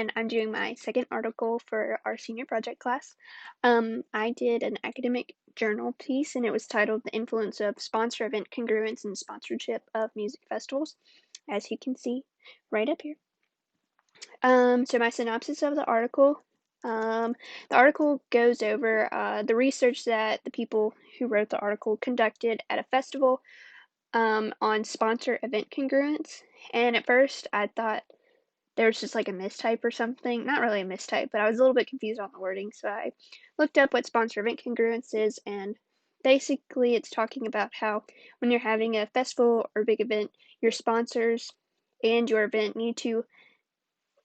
and I'm doing my second article for our senior project class. I did an academic journal piece, and it was titled The Influence of Sponsor Event Congruence and Sponsorship of Music Festivals, as you can see right up here. So my synopsis of the article goes over the research that the people who wrote the article conducted at a festival on sponsor event congruence. And at first I thought there was just like a mistype or something. Not really a mistype, but I was a little bit confused on the wording. So I looked up what sponsor event congruence is, and basically it's talking about how when you're having a festival or big event, your sponsors and your event need to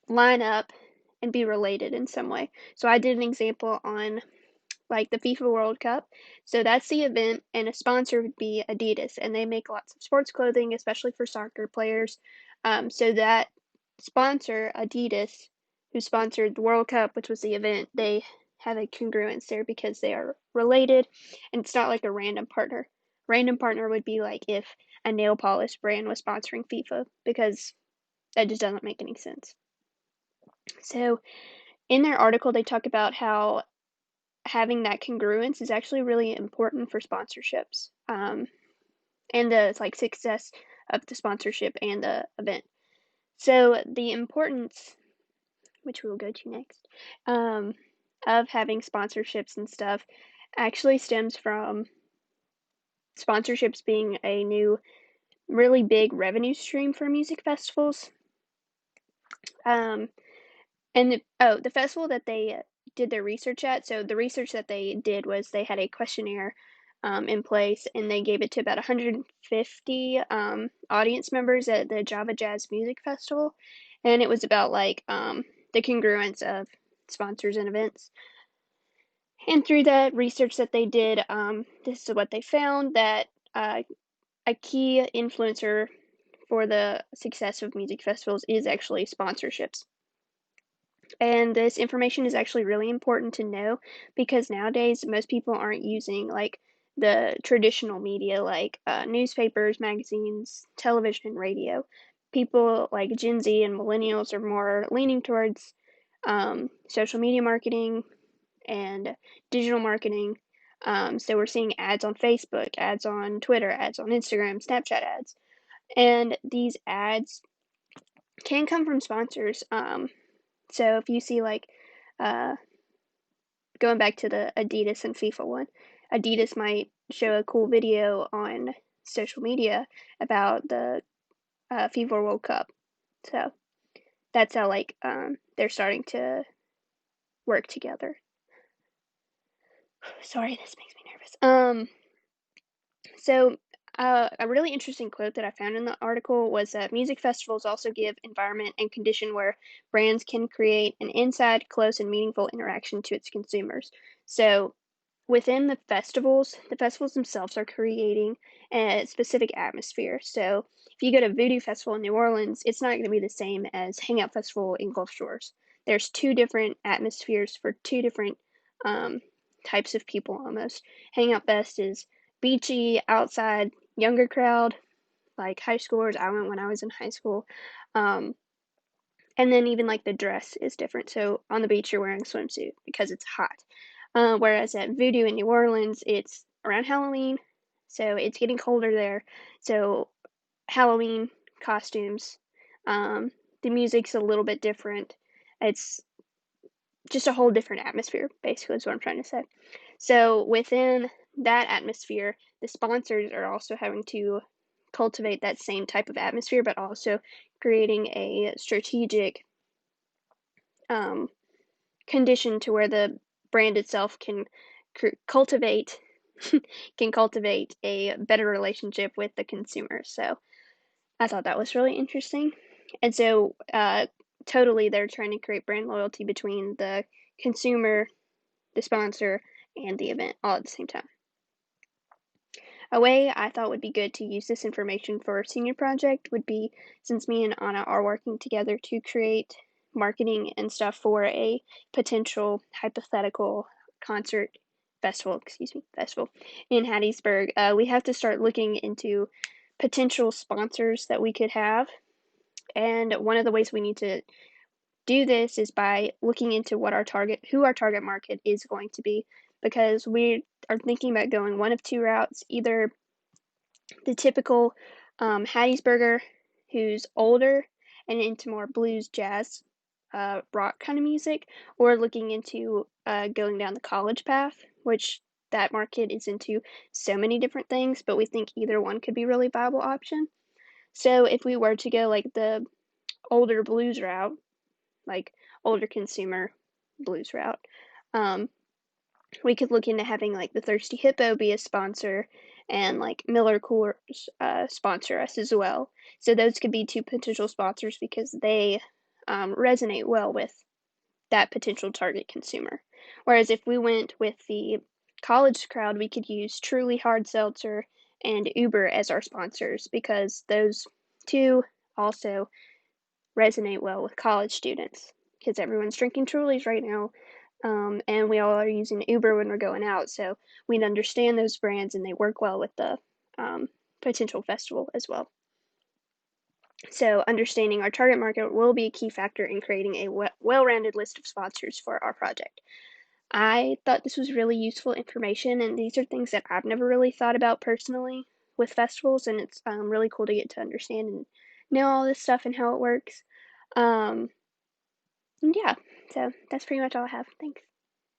line up and be related in some way. So I did an example on like the FIFA World Cup. So that's the event, and a sponsor would be Adidas, and they make lots of sports clothing, especially for soccer players. So that sponsor, Adidas, who sponsored the World Cup, which was the event, they have a congruence there because they are related, and it's not like a random partner. Random partner would be like if a nail polish brand was sponsoring FIFA, because that just doesn't make any sense. So in their article, they talk about how having that congruence is actually really important for sponsorships, and the like success of the sponsorship and the event. So the importance, which we will go to next, of having sponsorships and stuff actually stems from sponsorships being a new, really big revenue stream for music festivals. Um, and the festival that they did their research at, so the research that they did was they had a questionnaire in place, and they gave it to about 150 audience members at the Java Jazz Music Festival, and it was about like the congruence of sponsors and events. And through that research that they did, this is what they found, that a key influencer for the success of music festivals is actually sponsorships. And this information is actually really important to know because nowadays most people aren't using like the traditional media like newspapers, magazines, television, and radio. People like Gen Z and millennials are more leaning towards social media marketing and digital marketing. So we're seeing ads on Facebook, ads on Twitter, ads on Instagram, Snapchat ads. And these ads can come from sponsors. So if you see like uh, going back to the Adidas and FIFA one, Adidas might show a cool video on social media about the FIFA World Cup. So that's how like they're starting to work together. Sorry, this makes me nervous. So a really interesting quote that I found in the article was that music festivals also give environment and condition where brands can create an inside, close, and meaningful interaction to its consumers. So within the festivals themselves are creating a specific atmosphere. So if you go to Voodoo Festival in New Orleans, it's not going to be the same as Hangout Festival in Gulf Shores. There's two different atmospheres for two different um, types of people almost. Hangout Fest is beachy, outside, younger crowd, like high schoolers. I went when I was in high school. Um, and then even like the dress is different. So on the beach, you're wearing a swimsuit because it's hot. Whereas at Voodoo in New Orleans, it's around Halloween, so it's getting colder there. So Halloween costumes, the music's a little bit different. It's just a whole different atmosphere, basically, is what I'm trying to say. So within that atmosphere, the sponsors are also having to cultivate that same type of atmosphere, but also creating a strategic condition to where the brand itself can cultivate can cultivate a better relationship with the consumer. So I thought that was really interesting. And so totally they're trying to create brand loyalty between the consumer, the sponsor, and the event all at the same time. A way I thought would be good to use this information for a senior project would be, since me and Anna are working together to create marketing and stuff for a potential hypothetical concert festival, festival in Hattiesburg, we have to start looking into potential sponsors that we could have. And one of the ways we need to do this is by looking into who our target market is going to be, because we are thinking about going one of two routes, either the typical Hattiesburger who's older and into more blues, jazz, rock kind of music, or looking into going down the college path, which that market is into so many different things, but we think either one could be a really viable option. So if we were to go like the older blues route, like older consumer blues route, um, we could look into having like the Thirsty Hippo be a sponsor and like Miller Coors sponsor us as well. So those could be two potential sponsors because they resonate well with that potential target consumer. Whereas if we went with the college crowd, we could use Truly Hard Seltzer and Uber as our sponsors because those two also resonate well with college students because everyone's drinking Trulies right now. And we all are using Uber when we're going out, so we'd understand those brands and they work well with the potential festival as well. So, understanding our target market will be a key factor in creating a well rounded list of sponsors for our project. I thought this was really useful information, and these are things that I've never really thought about personally with festivals, and it's really cool to get to understand and know all this stuff and how it works. Um, yeah, so that's pretty much all I have. Thanks.